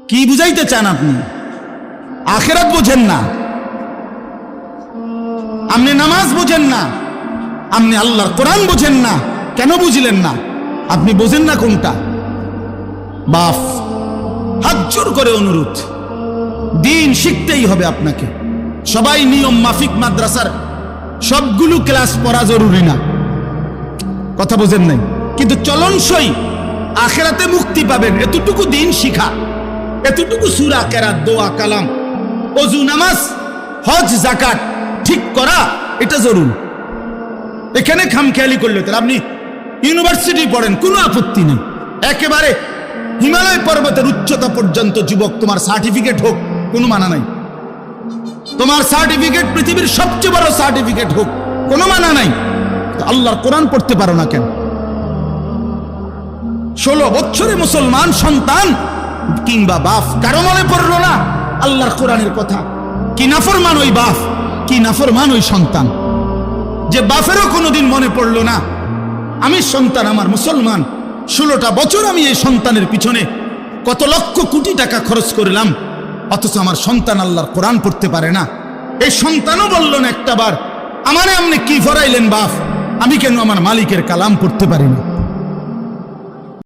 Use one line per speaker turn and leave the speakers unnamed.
কি বুঝাইতে চান আপনি? আখিরাত বোঝেন না, আপনি নামাজ বোঝেন না, আপনি আল্লাহর কোরআন বোঝেন না। কেন বুঝলেন না? আপনি বোঝেন না কোনটা? বাপ, হাত জোর করে অনুরোধ, দিন শিখতেই হবে আপনাকে। সবাই নিয়ম মাফিক মাদ্রাসার সবগুলো ক্লাস পড়া জরুরি না, কথা বোঝেন নাই? কিন্তু চলনসই আখিরাতে মুক্তি পাবেন এতটুকু দিন শিখা, এতটুকু সূরা কেরাত, দোয়া, কালাম, ওযু, নামাজ, হজ, যাকাত ঠিক করা, এটা জরুরি। এখানে খামখেয়ালি করলে তো আপনি ইউনিভার্সিটি পড়েন, কোনো আপত্তি নেই। একেবারে হিমালয় পর্বতের উচ্চতা পর্যন্ত যুবক, তোমার সার্টিফিকেট হোক, কোনো মানা নাই। তোমার সার্টিফিকেট পৃথিবীর সবচেয়ে বড় সার্টিফিকেট হোক, কোনো মানা নাই। আল্লাহর কোরআন পড়তে পারো না কেন? 16 বছরে মুসলমান সন্তান কিংবা বাপ কারো মনে পড়লো না আল্লাহর কোরআনের কথা? কি নাফরমান ওই বাপ, কি নাফরমান ওই সন্তান, যে বাপেরও কোনোদিন মনে পড়লো না আমি সন্তান, আমার মুসলমান, 16টা বছর আমি এই সন্তানের পিছনে কত লক্ষ কোটি টাকা খরচ করলাম, অথচ আমার সন্তান আল্লাহর কোরআন পড়তে পারে না। এই সন্তানও বলল না একটাবার, আমারে আপনি কি ফরাইলেন বাপ, আমি কেন আমার মালিকের কালাম পড়তে পারি না?